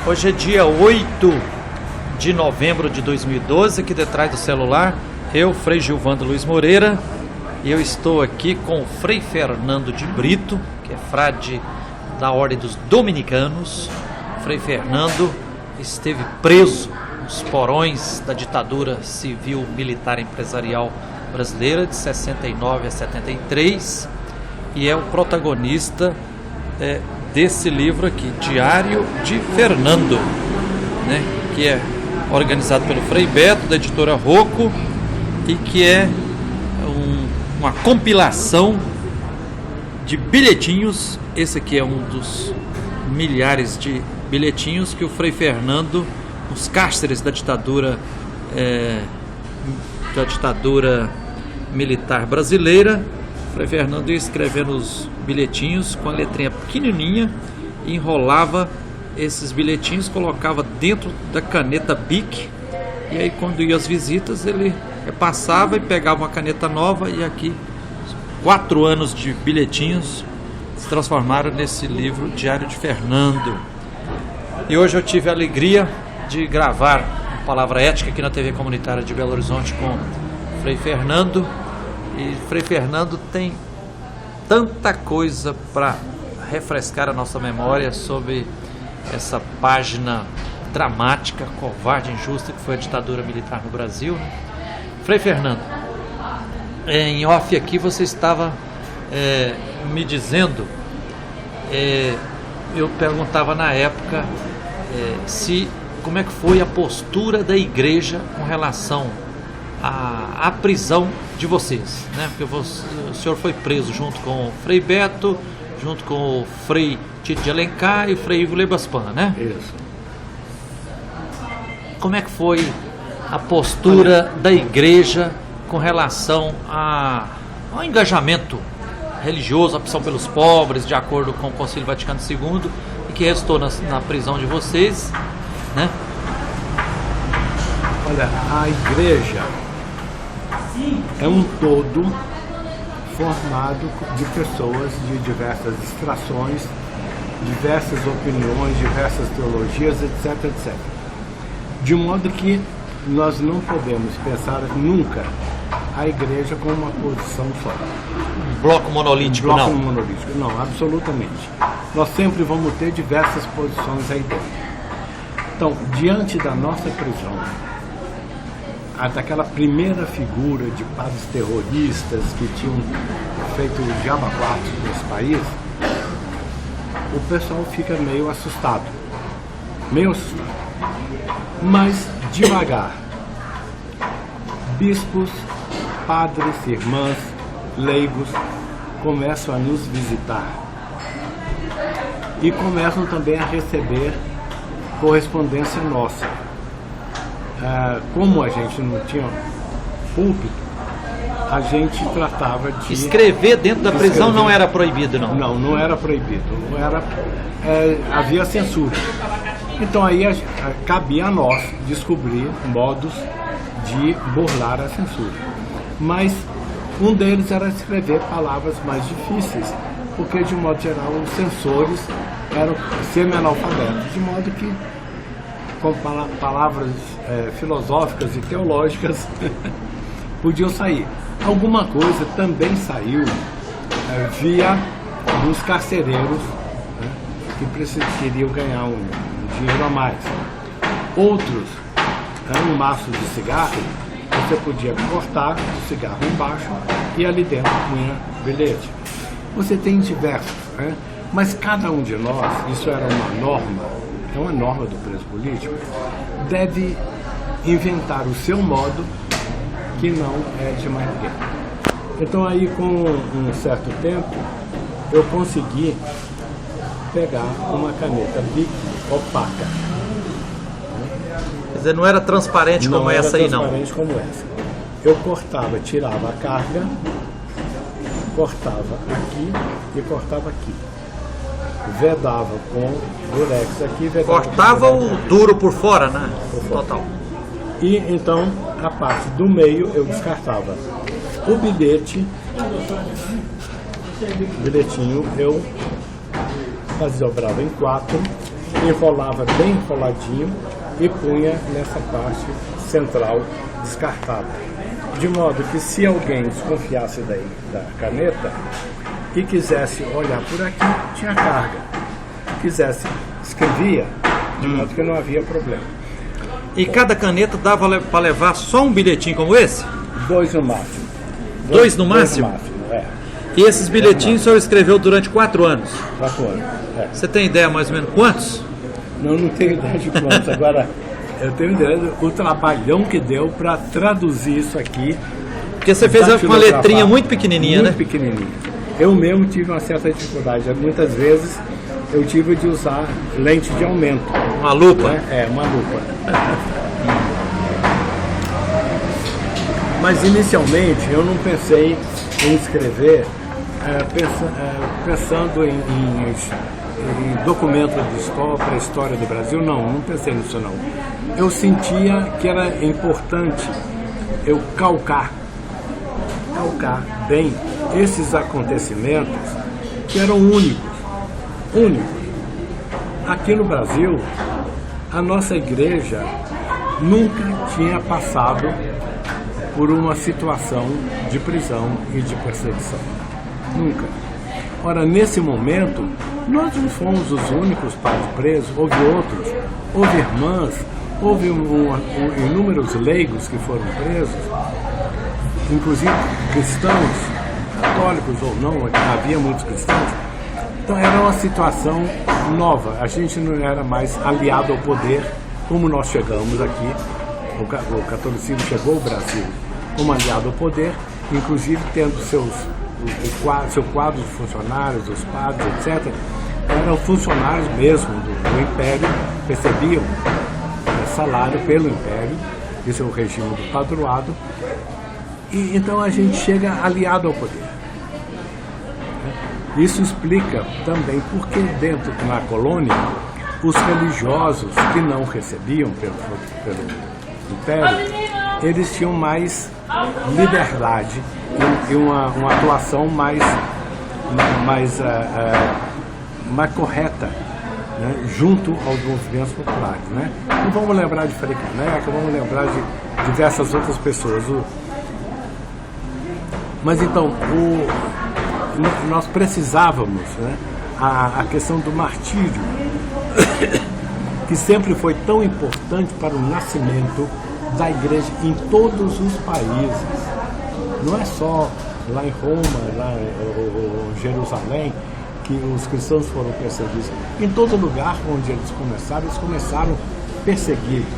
Hoje é dia 8 de novembro de 2012, aqui detrás do celular, eu, Frei Gilvando Luiz Moreira, e eu estou aqui com o Frei Fernando de Brito, que é frade da Ordem dos Dominicanos. Frei Fernando esteve preso nos porões da ditadura civil, militar e empresarial brasileira de 69 a 73 e é o protagonista desse livro aqui, Diário de Fernando, né, que é organizado pelo Frei Beto, da editora Rocco, e que é uma compilação de bilhetinhos. Esse aqui é um dos milhares de bilhetinhos que o Frei Fernando, os cárceres da ditadura militar brasileira, Frei Fernando ia escrevendo os bilhetinhos com a letrinha pequenininha, enrolava esses bilhetinhos, colocava dentro da caneta Bic, e aí quando ia às visitas ele passava e pegava uma caneta nova, e aqui 4 anos de bilhetinhos se transformaram nesse livro Diário de Fernando. E hoje eu tive a alegria de gravar Palavra Ética aqui na TV Comunitária de Belo Horizonte com Frei Fernando. E Frei Fernando tem tanta coisa para refrescar a nossa memória sobre essa página dramática, covarde e injusta que foi a ditadura militar no Brasil, né? Frei Fernando, em off aqui você estava me dizendo, eu perguntava na época como é que foi a postura da igreja com relação à prisão de vocês, né? Porque o senhor foi preso junto com o Frei Beto, junto com o Frei Tito de Alencar e o Frei Ivo Lebaspan, né? Isso. Como é que foi a postura da igreja com relação ao engajamento religioso, a opção pelos pobres, de acordo com o Concílio Vaticano II, e que restou na prisão de vocês, né? Olha, a igreja é um todo formado de pessoas de diversas extrações, diversas opiniões, diversas teologias, etc, etc. De modo que nós não podemos pensar nunca a igreja com uma posição só. Um bloco monolítico, não? Um bloco monolítico, não, absolutamente. Nós sempre vamos ter diversas posições aí dentro. Então, diante da nossa prisão, daquela primeira figura de padres terroristas que tinham feito o diabo a quatro nesse país, o pessoal fica meio assustado. Mas devagar, bispos, padres, irmãs, leigos começam a nos visitar e começam também a receber correspondência nossa. Como a gente não tinha púlpito, a gente tratava de... Escrever dentro da prisão não era proibido, não? Não era proibido. Havia censura. Então aí cabia a nós descobrir modos de burlar a censura. Mas um deles era escrever palavras mais difíceis, porque de modo geral os censores eram semi-analfabetos, de modo que com palavras filosóficas e teológicas podiam sair. Alguma coisa também saiu via dos carcereiros, né, que queriam ganhar um dinheiro a mais. Outros, um maço de cigarro, você podia cortar o cigarro embaixo e ali dentro punha bilhete. Você tem diversos, né? Mas cada um de nós, isso era uma norma, é uma norma do preso político, deve inventar o seu modo, que não é de mais ninguém. Então aí com um certo tempo eu consegui pegar uma caneta Bic opaca. Quer dizer, não era transparente como essa aí, não? Não era transparente como essa. Eu cortava, tirava a carga, cortava aqui e cortava aqui. Vedava com durex aqui, vedava. Cortava o duro por fora, né? Por fora. Total. E então a parte do meio eu descartava. O bilhetinho eu dobrava em 4 enrolava bem enroladinho e punha nessa parte central descartável. De modo que se alguém desconfiasse da caneta e quisesse olhar por aqui, tinha carga. Quisesse, escrevia, de modo que não havia problema. E cada caneta dava para levar só um bilhetinho como esse? 2 no máximo. Dois no máximo? 2 no máximo, é. E esses bilhetinhos o senhor escreveu durante 4 anos? 4 anos, é. Você tem ideia mais ou menos quantos? Não tenho ideia de quantos. Agora, eu tenho ideia do trabalhão que deu para traduzir isso aqui. Porque você fez com uma letrinha muito pequenininha, muito pequenininha. Eu mesmo tive uma certa dificuldade. Muitas vezes eu tive de usar lente de aumento. Uma lupa? Né? É, uma lupa. Mas inicialmente eu não pensei em escrever pensando em documento para a história do Brasil. Não pensei nisso não. Eu sentia que era importante eu calcar bem esses acontecimentos que eram únicos. Aqui no Brasil, a nossa igreja nunca tinha passado por uma situação de prisão e de perseguição. Nunca. Ora, nesse momento, nós não fomos os únicos padres presos, houve outros, houve irmãs, houve inúmeros leigos que foram presos, inclusive cristãos, católicos ou não, havia muitos cristãos. Então era uma situação nova, a gente não era mais aliado ao poder, como nós chegamos aqui, o catolicismo chegou ao Brasil como aliado ao poder, inclusive tendo seu quadro de funcionários, os padres, etc., eram funcionários mesmo do Império, recebiam salário pelo Império, esse é o regime do padroado, e então a gente chega aliado ao poder. Isso explica também porque dentro na colônia os religiosos que não recebiam pelo Império, eles tinham mais liberdade e uma atuação mais correta, né, junto aos movimentos populares. Né? Não vamos lembrar de Frei Caneca, vamos lembrar de diversas outras pessoas. Mas então, nós precisávamos, né, a questão do martírio, que sempre foi tão importante para o nascimento da igreja em todos os países. Não é só lá em Roma, lá em Jerusalém, que os cristãos foram perseguidos. Em todo lugar onde eles começaram perseguidos.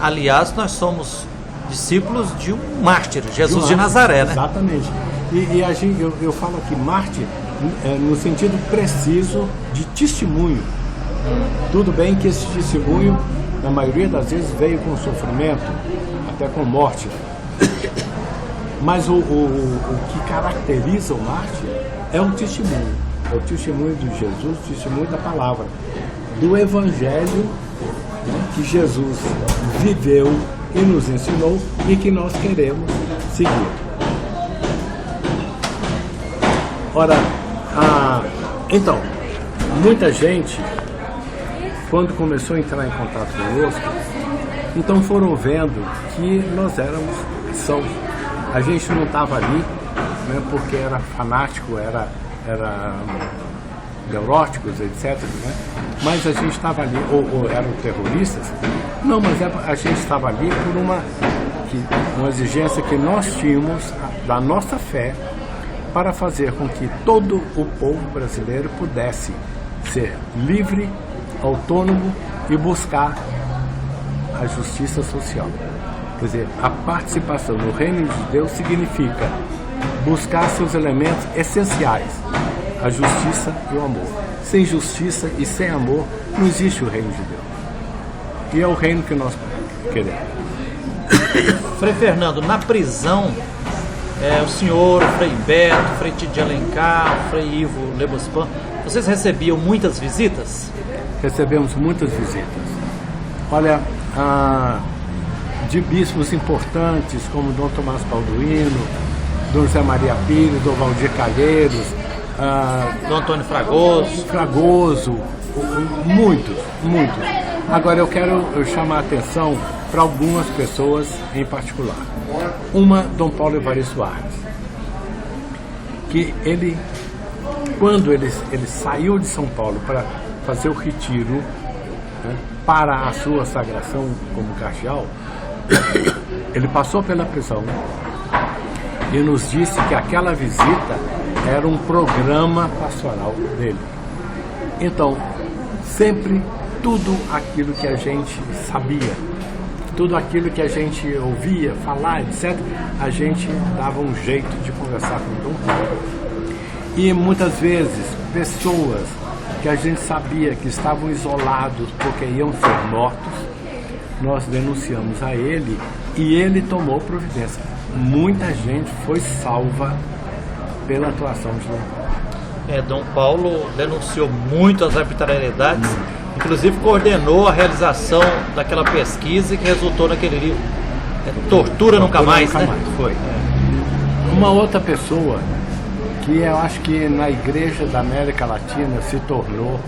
Aliás, nós somos discípulos de um mártir, Jesus de Nazaré, né? Exatamente. E eu falo aqui mártir no sentido preciso de testemunho. Tudo bem que esse testemunho, na maioria das vezes, veio com sofrimento, até com morte. Mas o que caracteriza o mártir é um testemunho. É o testemunho de Jesus, o testemunho da palavra, do Evangelho, né, que Jesus viveu e nos ensinou e que nós queremos seguir. Ora, então, muita gente, quando começou a entrar em contato conosco, então foram vendo que nós éramos cristãos. A gente não estava ali, né, porque era fanático, era neuróticos, etc., né? Mas a gente estava ali, ou eram terroristas. Não, mas a gente estava ali por uma exigência que nós tínhamos da nossa fé para fazer com que todo o povo brasileiro pudesse ser livre, autônomo e buscar a justiça social. Quer dizer, a participação no reino de Deus significa buscar seus elementos essenciais, a justiça e o amor. Sem justiça e sem amor não existe o reino de Deus. E é o reino que nós queremos. Frei Fernando, na prisão, o senhor, o Frei Beto, o Frei Tito de Alencar, o Frei Ivo Lebospan, vocês recebiam muitas visitas? Recebemos muitas visitas. Olha, de bispos importantes como Dom Tomás Balduino, Dom José Maria Pires, Dom Valdir Calheiros, Dom Antônio Fragoso, Muitos, muitos. Agora eu quero chamar a atenção para algumas pessoas em particular. Uma, Dom Paulo Evaristo Arnes, que ele, quando ele saiu de São Paulo para fazer o retiro, né, para a sua sagração como cardeal, ele passou pela prisão e nos disse que aquela visita era um programa pastoral dele. Então, sempre tudo aquilo que a gente sabia, tudo aquilo que a gente ouvia falar, etc., a gente dava um jeito de conversar com Dom Paulo. E muitas vezes, pessoas que a gente sabia que estavam isolados porque iam ser mortos, nós denunciamos a ele e ele tomou providência. Muita gente foi salva pela atuação de Dom Paulo. Dom Paulo denunciou muito as arbitrariedades, inclusive coordenou a realização daquela pesquisa que resultou naquele livro, Tortura Nunca Mais, né? Foi. Uma outra pessoa que eu acho que na Igreja da América Latina se tornou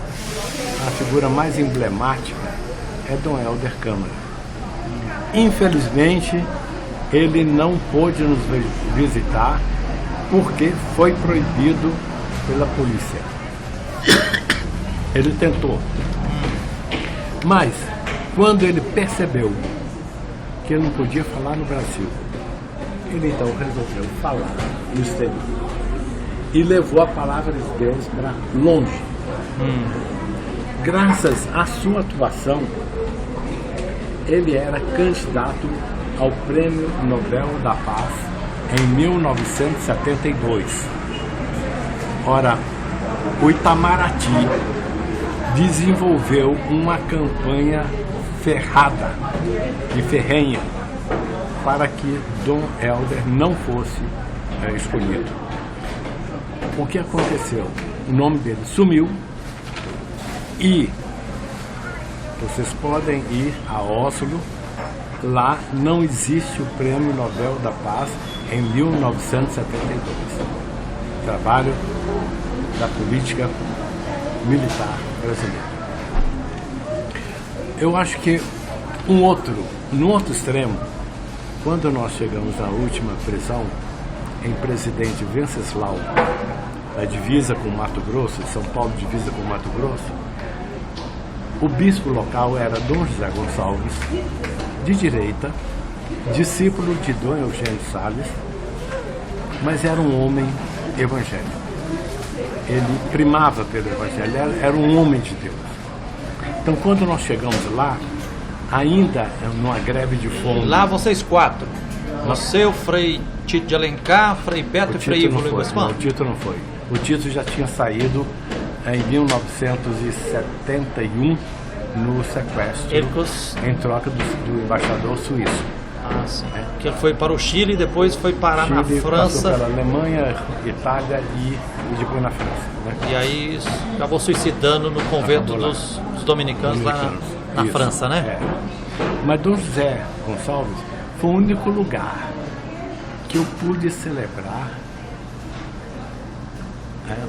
a figura mais emblemática é Dom Helder Câmara. Infelizmente, ele não pôde nos visitar porque foi proibido pela polícia. Ele tentou. Mas, quando ele percebeu que ele não podia falar no Brasil, ele então resolveu falar no exterior. E levou a palavra de Deus para longe. Graças à sua atuação, ele era candidato ao Prêmio Nobel da Paz em 1972. Ora, o Itamaraty desenvolveu uma campanha ferrada e ferrenha para que Dom Helder não fosse escolhido. O que aconteceu? O nome dele sumiu e vocês podem ir a Oslo. Lá não existe o Prêmio Nobel da Paz em 1972. Trabalho da política militar brasileira. Eu acho que no outro extremo, quando nós chegamos na última prisão, em Presidente Venceslau, na divisa com Mato Grosso, São Paulo divisa com Mato Grosso, o bispo local era Dom José Gonçalves, de direita, discípulo de Dom Eugênio Salles, mas era um homem evangélico. Ele primava pelo evangelho, era um homem de Deus. Então, quando nós chegamos lá, ainda numa greve de fome... Lá vocês quatro, você, o Frei Tito de Alencar, Frei Beto e Frei Ivo Luiz. O Tito não foi. O Tito já tinha saído em 1971 no sequestro, em troca do embaixador suíço. Ah, sim. Que ele foi para o Chile e depois foi parar na França. Pela Alemanha, Itália e depois na França. Né? E aí acabou suicidando no convento dos dominicanos lá na França, né? É. Mas Dom José Gonçalves foi o único lugar que eu pude celebrar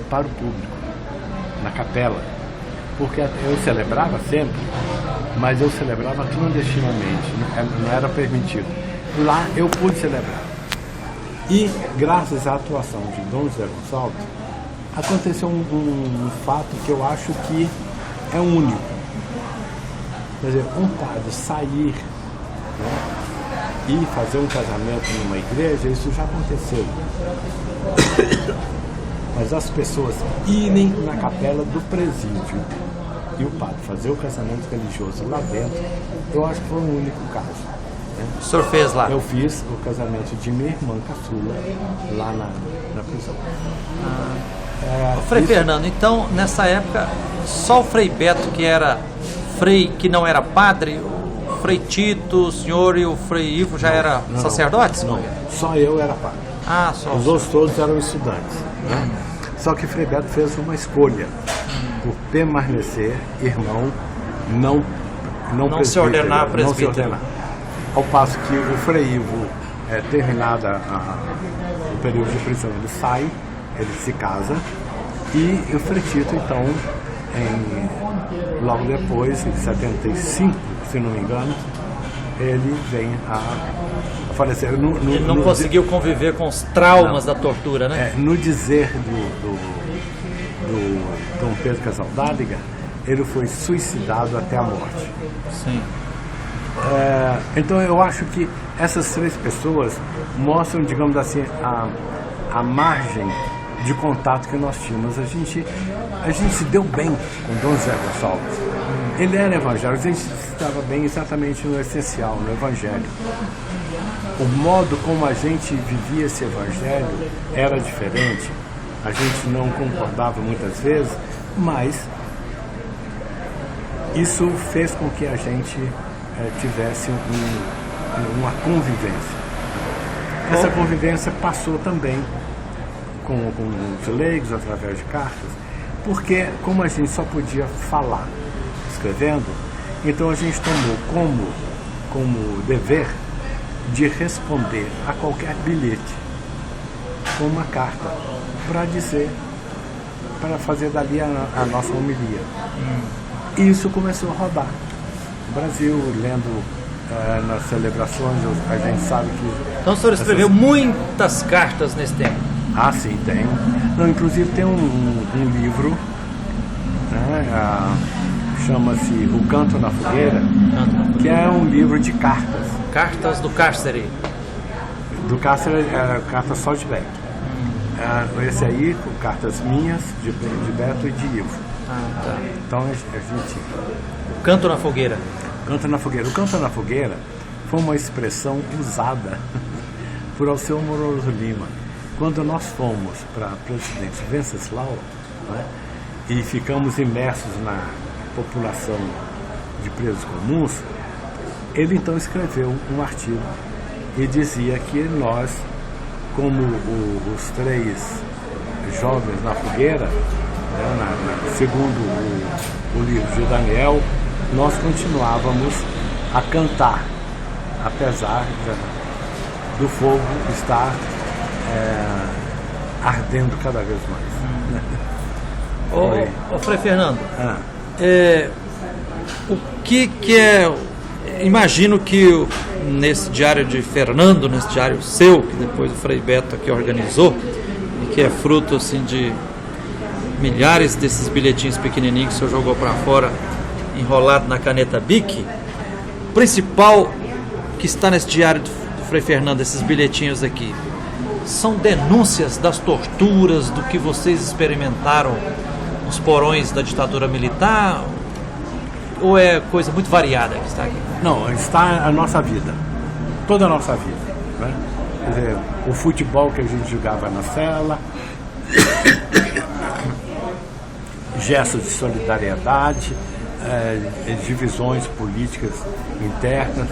para o público, na capela. Porque eu celebrava sempre, mas eu celebrava clandestinamente, não era permitido. Lá eu pude celebrar. E, graças à atuação de Dom José Gonçalves, aconteceu um fato que eu acho que é único. Quer dizer, um padre sair, né, e fazer um casamento numa igreja, isso já aconteceu. Mas as pessoas irem na capela do presídio e o padre fazer o casamento religioso lá dentro, eu acho que foi o único caso. Né? O senhor fez lá? Eu fiz o casamento de minha irmã caçula lá na prisão. Frei Fernando, então nessa época só o Frei Beto que era frei, que não era padre, o Frei Tito, o senhor e o Frei Ivo já eram sacerdotes? Não, só eu era padre. Ah, só os outros todos eram estudantes. Né? Só que Frei Beto fez uma escolha por permanecer irmão, não se ordenar presbítero. Ao passo que o Frei Ivo, terminada o período de prisão, ele sai, ele se casa, e o Frei Tito, então, logo depois, em 75, se não me engano, ele vem a falecer. Ele não conseguiu conviver com os traumas da tortura, né? No dizer do Dom Pedro Casaldáliga, ele foi suicidado até a morte. Sim. Então eu acho que essas três pessoas mostram, digamos assim, a margem de contato que nós tínhamos. A gente se deu bem com Dom José Gonçalves. Ele era evangélico, a gente estava bem exatamente no essencial, no evangelho. O modo como a gente vivia esse evangelho era diferente. A gente não concordava muitas vezes, mas isso fez com que a gente tivesse uma convivência. Essa convivência passou também com os leigos através de cartas, porque como a gente só podia falar escrevendo, então a gente tomou como dever de responder a qualquer bilhete com uma carta para dizer, para fazer dali a nossa homilia. E isso começou a rodar. O Brasil, lendo nas celebrações, a gente sabe que... Então o senhor escreveu muitas cartas nesse tempo? Ah, sim, tem. Não, inclusive tem um livro, né, chama-se O Canto na Fogueira, que é um livro de cartas. Cartas do cárcere? Do cárcere, cartas só de Beto. Esse aí, com cartas minhas, de Beto e de Ivo. Tá. Então a gente... O Canto na Fogueira. Canto na Fogueira. O Canto na Fogueira foi uma expressão usada por Alceu Moroso Lima. Quando nós fomos para Presidente Venceslau, né, e ficamos imersos na população de presos comuns, ele então escreveu um artigo e dizia que nós, como os três jovens na fogueira, né, segundo o livro de Daniel, nós continuávamos a cantar, apesar do fogo estar ardendo cada vez mais. Ô Frei Fernando, o que é... Imagino que nesse diário de Fernando, nesse diário seu, que depois o Frei Beto aqui organizou, e que é fruto assim de milhares desses bilhetinhos pequenininhos que o senhor jogou para fora, enrolado na caneta Bic, o principal que está nesse diário do Frei Fernando, esses bilhetinhos aqui, são denúncias das torturas, do que vocês experimentaram nos porões da ditadura militar, ou é coisa muito variada que está aqui? Não, está a nossa vida, toda a nossa vida, né? Quer dizer, o futebol que a gente jogava na cela, gestos de solidariedade, divisões políticas internas,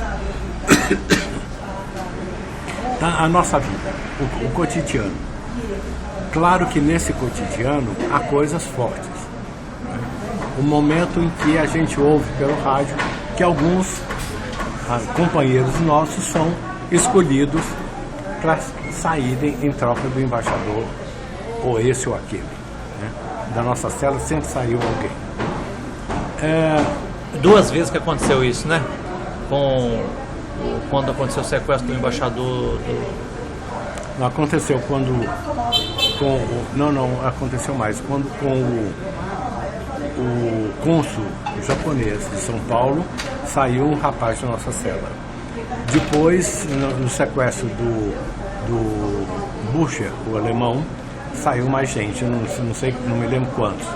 tá, a nossa vida, o cotidiano. Claro que nesse cotidiano há coisas fortes. O momento em que a gente ouve pelo rádio que alguns companheiros nossos são escolhidos para saírem em troca do embaixador, ou esse ou aquele, né? Da nossa cela sempre saiu alguém. Duas vezes que aconteceu isso, né? Quando aconteceu o sequestro do embaixador Não aconteceu não aconteceu mais. Quando com o cônsul japonês de São Paulo saiu um rapaz da nossa cela. Depois, no sequestro do Bucher, o alemão, saiu mais gente, não sei, não me lembro quantos.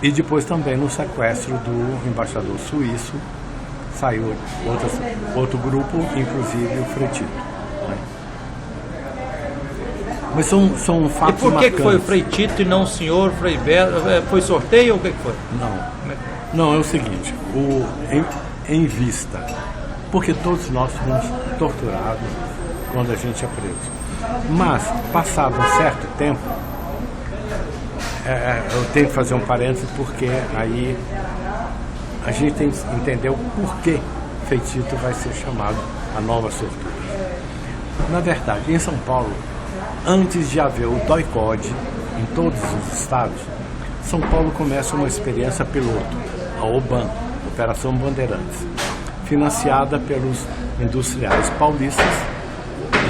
E depois também no sequestro do embaixador suíço saiu outro grupo, inclusive o Frei Tito, né? Mas são fatos marcantes. E por que foi o Frei Tito e não o senhor, Frei Beto? Foi sorteio ou o que foi? Não, é o seguinte, em vista, porque todos nós fomos torturados quando a gente é preso. Mas, passado um certo tempo, eu tenho que fazer um parênteses, porque aí a gente tem que entender o porquê Frei Tito vai ser chamado a nova tortura. Na verdade, em São Paulo, antes de haver o doicode em todos os estados, São Paulo começa uma experiência piloto, a OBAN, Operação Bandeirantes, financiada pelos industriais paulistas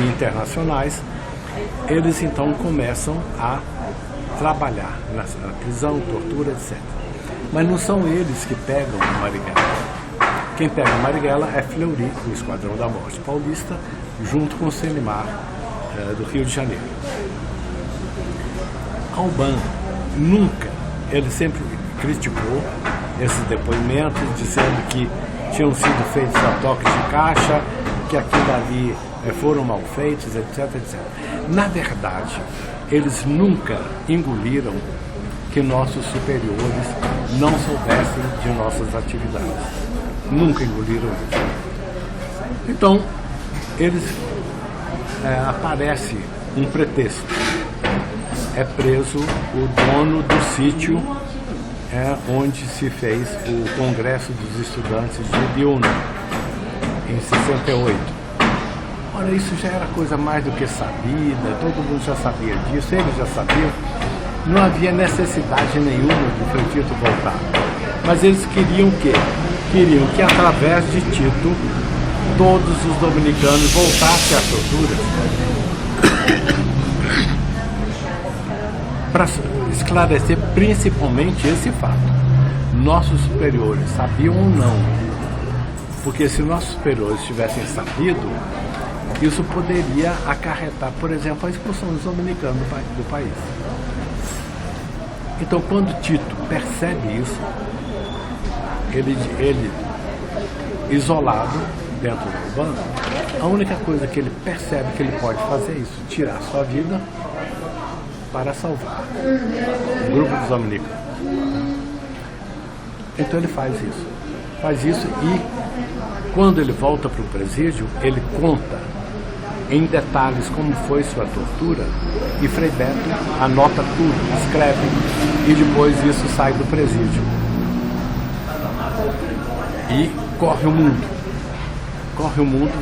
e internacionais. Eles então começam a trabalhar na prisão, tortura, etc. Mas não são eles que pegam Marighella. Quem pega Marighella é Fleury, do Esquadrão da Morte paulista, junto com o Selimar, do Rio de Janeiro. Alban nunca, ele sempre criticou esses depoimentos, dizendo que tinham sido feitos a toque de caixa, que aquilo ali foram mal feitos, etc, etc. Na verdade, eles nunca engoliram que nossos superiores não soubessem de nossas atividades. Nunca engoliram isso. Então, eles aparece um pretexto. É preso o dono do sítio onde se fez o Congresso dos Estudantes de Ibiúna, em 68. Ora, isso já era coisa mais do que sabida, todo mundo já sabia disso, eles já sabiam. Não havia necessidade nenhuma de Frei Tito voltar. Mas eles queriam o quê? Queriam que, através de Tito, todos os dominicanos voltassem às torturas. Para esclarecer principalmente esse fato. Nossos superiores sabiam ou não? Porque se nossos superiores tivessem sabido, isso poderia acarretar, por exemplo, a expulsão dos dominicanos do país. Então, quando Tito percebe isso, ele isolado dentro do banco, a única coisa que ele percebe que ele pode fazer é isso, tirar sua vida para salvar o grupo dos dominicanos. Então ele faz isso e quando ele volta para o presídio, ele conta em detalhes como foi sua tortura e Frei Beto anota tudo, escreve e depois isso sai do presídio. E corre o mundo,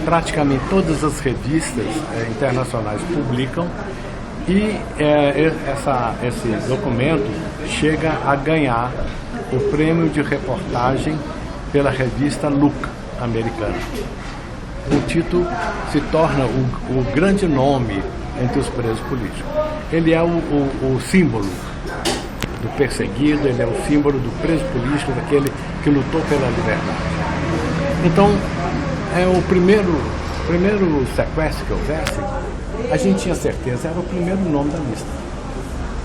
praticamente todas as revistas internacionais publicam e esse documento chega a ganhar o prêmio de reportagem pela revista Look americana. O Tito se torna o grande nome entre os presos políticos. Ele é o símbolo do perseguido, ele é o símbolo do preso político, daquele que lutou pela liberdade. Então, o primeiro sequestro que houvesse, a gente tinha certeza, era o primeiro nome da lista.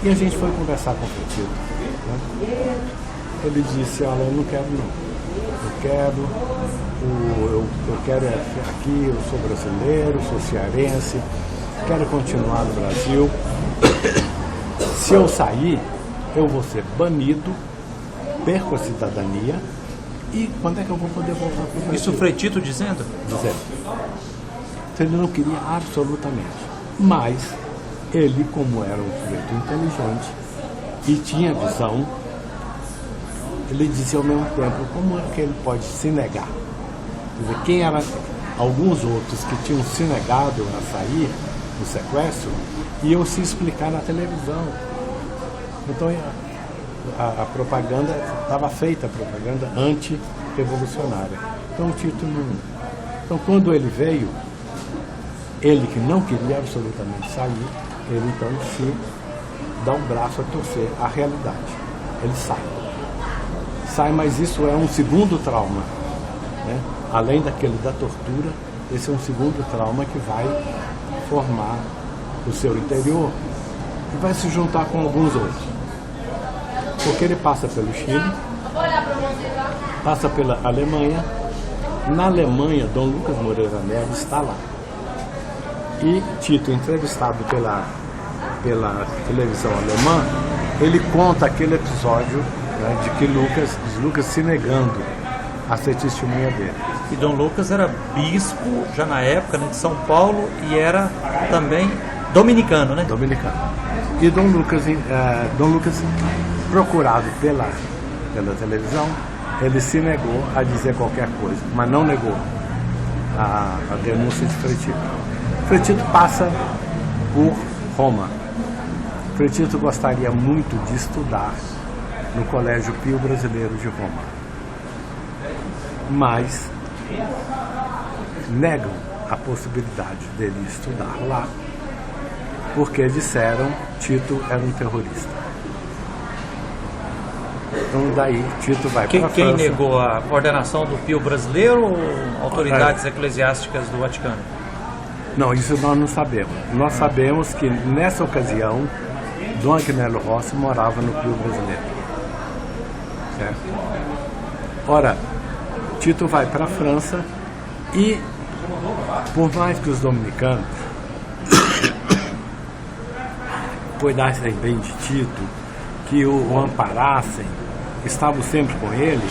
E a gente foi conversar com o Frei Tito, né? Ele disse, olha, eu não quero não. Eu quero aqui, eu sou brasileiro, sou cearense, quero continuar no Brasil. Se eu sair, eu vou ser banido, perco a cidadania, e quando é que eu vou poder voltar para o Brasil? Isso o Frei Tito dizendo? Dizendo. Então ele não queria absolutamente. Mas ele, como era um sujeito inteligente e tinha visão, ele dizia ao mesmo tempo, como é que ele pode se negar? Quer dizer, quem eram alguns outros que tinham se negado a sair do sequestro, iam se explicar na televisão. Então a propaganda, estava feita a propaganda anti-revolucionária. Então o Tito não... Então quando ele veio, ele que não queria absolutamente sair, ele então se dá um braço a torcer à realidade. Ele sai, mas isso é um segundo trauma, né? Além daquele da tortura, esse é um segundo trauma que vai formar o seu interior e vai se juntar com alguns outros. Porque ele passa pelo Chile, passa pela Alemanha. Na Alemanha, Dom Lucas Moreira Neves está lá. E Tito, entrevistado pela televisão alemã, ele conta aquele episódio, né, de que Lucas se negando a ser testemunha dele. E Dom Lucas era bispo já na época, né, de São Paulo, e era também dominicano, né? Dominicano. E Dom Lucas procurado pela televisão, ele se negou a dizer qualquer coisa, mas não negou a denúncia de Frei Tito. Frei Tito passa por Roma Frei Tito gostaria muito de estudar no Colégio Pio Brasileiro de Roma, mas negam a possibilidade dele estudar lá, porque disseram Tito era um terrorista. Então daí Tito vai para a França. Quem negou a ordenação do Pio Brasileiro ou autoridades eclesiásticas do Vaticano? Não, isso nós não sabemos. Nós sabemos que nessa ocasião Dom Agnello Rossi morava no Pio Brasileiro. Certo? Ora, Tito vai para a França e, por mais que os dominicanos cuidassem bem de Tito, que o amparassem, estavam sempre com ele,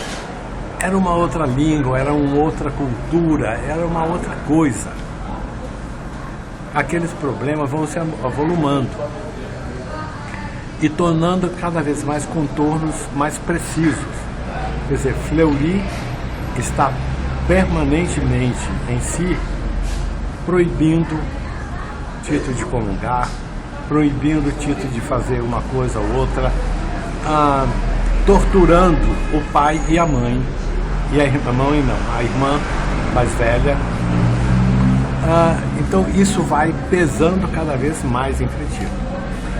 era uma outra língua, era uma outra cultura, era uma outra coisa. Aqueles problemas vão se avolumando e tornando cada vez mais contornos mais precisos. Quer dizer, Fleury está permanentemente em si proibindo Tito de comungar, proibindo Tito de fazer uma coisa ou outra, torturando o pai e a mãe, e a irmã mais velha. Então isso vai pesando cada vez mais em Frei Tito.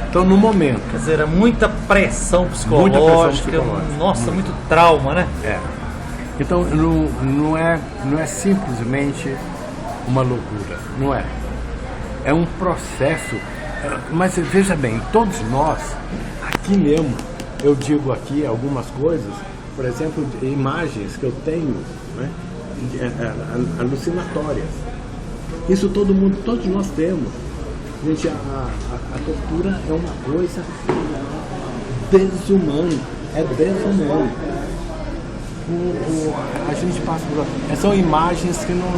Então no momento... Quer dizer, é muita pressão psicológica, nossa, muito trauma, né? É. Então não é simplesmente uma loucura, não é. É um processo, mas veja bem, todos nós, aqui mesmo, eu digo aqui algumas coisas, por exemplo, imagens que eu tenho, né, alucinatórias. Isso todos nós temos. Gente, a tortura é uma coisa desumana, é desumana. A gente passa por... São imagens que não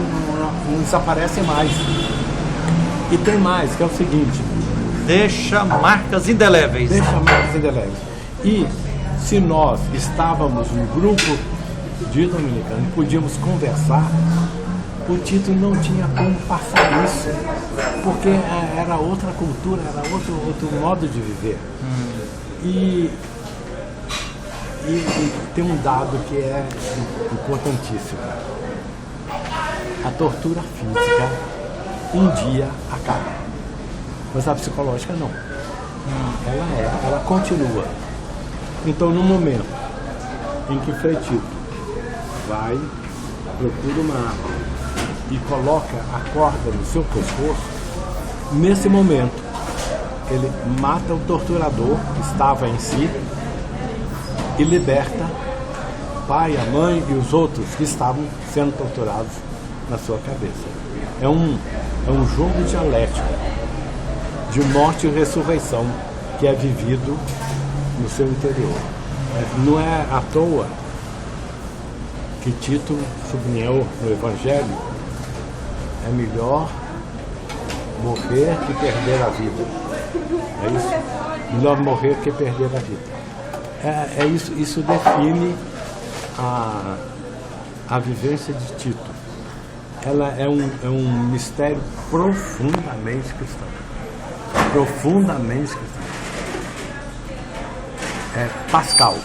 desaparecem mais. E tem mais, que é o seguinte... Deixa marcas indeléveis. Deixa marcas indeléveis. E se nós estávamos no grupo de dominicanos e podíamos conversar, o Tito não tinha como passar isso, porque era outra cultura, era outro modo de viver. E tem um dado que é importantíssimo. A tortura física um dia acaba, mas a psicológica não. Ela continua. Então, no momento em que Frei Tito vai, procura uma arma e coloca a corda no seu pescoço, nesse momento ele mata o torturador que estava em si e liberta o pai, a mãe e os outros que estavam sendo torturados na sua cabeça. É um jogo dialético de morte e ressurreição que é vivido no seu interior. Não é à toa que Tito sublinhou no Evangelho: é melhor morrer que perder a vida. É isso? Melhor morrer que perder a vida. Isso define a vivência de Tito. Ela é um mistério profundamente cristão. Profundamente cristão. É Pascal.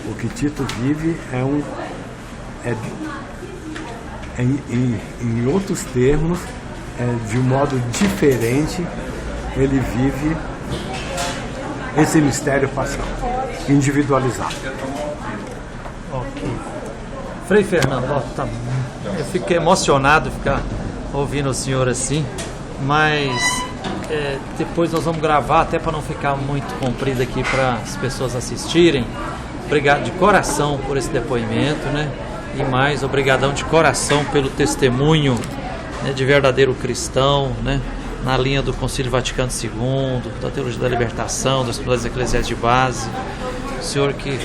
O que Tito vive em outros termos, de um modo diferente, ele vive esse mistério pascal, individualizado. Ok. Frei Fernando, eu fiquei emocionado de ficar ouvindo o senhor assim, mas depois nós vamos gravar, até para não ficar muito comprido aqui para as pessoas assistirem. Obrigado de coração por esse depoimento, né? E mais, obrigadão de coração pelo testemunho, né, de verdadeiro cristão, né, na linha do Concílio Vaticano II, da teologia da libertação, das estudos eclesiais de base. O senhor que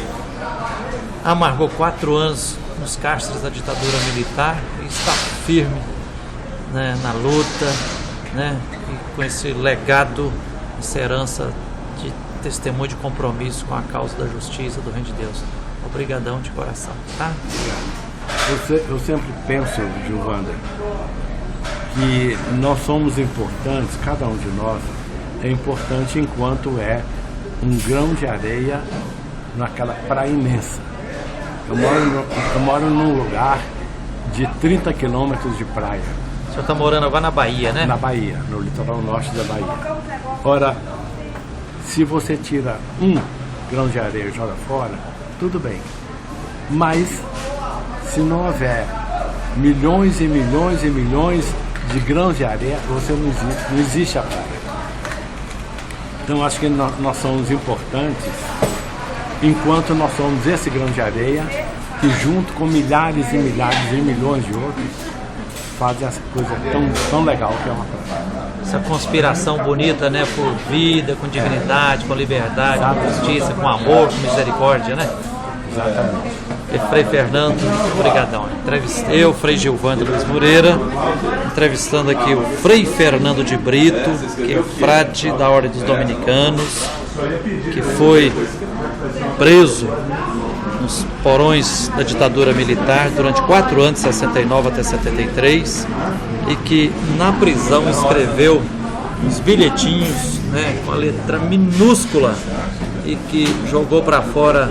amargou 4 anos nos cárceres da ditadura militar e está firme, né, na luta, né, e com esse legado, essa herança de testemunho de compromisso com a causa da justiça, do reino de Deus. Obrigadão de coração, tá? Eu sempre penso, Giovanda, que nós somos importantes, cada um de nós, é importante enquanto é um grão de areia naquela praia imensa. Eu moro num lugar de 30 quilômetros de praia. O senhor está morando agora na Bahia, né? Na Bahia, no litoral norte da Bahia. Ora, se você tira um grão de areia e joga fora, tudo bem. Mas, se não houver milhões e milhões e milhões de grãos de areia, você não existe a praia. Então, acho que nós somos importantes enquanto nós somos esse grão de areia que, junto com milhares e milhares e milhões de outros, fazem essa coisa tão legal que é uma praia. Essa conspiração bonita, né? Por vida, com dignidade, com liberdade, com justiça, com amor, com misericórdia, né? Exatamente. E Frei Fernando, obrigadão. Eu, Frei Gilvando Luiz Moreira, entrevistando aqui o Frei Fernando de Brito, que é frade da Ordem dos Dominicanos, que foi preso nos porões da ditadura militar durante 4 anos, de 69 até 73, e que na prisão escreveu uns bilhetinhos, né, com a letra minúscula, e que jogou para fora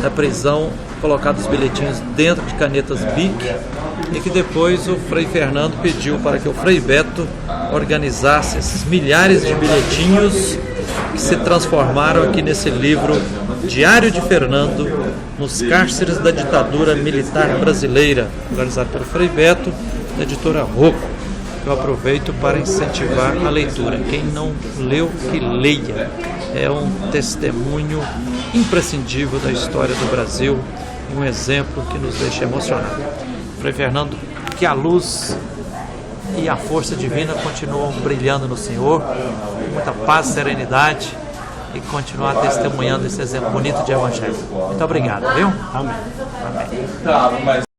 da prisão, colocado os bilhetinhos dentro de canetas Bic, e que depois o Frei Fernando pediu para que o Frei Beto organizasse esses milhares de bilhetinhos que se transformaram aqui nesse livro Diário de Fernando nos Cárceres da Ditadura Militar Brasileira, organizado pelo Frei Beto, da editora Rocco. Eu aproveito para incentivar a leitura. Quem não leu, que leia. É um testemunho imprescindível da história do Brasil e um exemplo que nos deixa emocionados. Frei Fernando, que a luz e a força divina continuam brilhando no Senhor, com muita paz e serenidade, e continuar testemunhando esse exemplo bonito de evangelho. Muito obrigado, viu? Amém. Amém.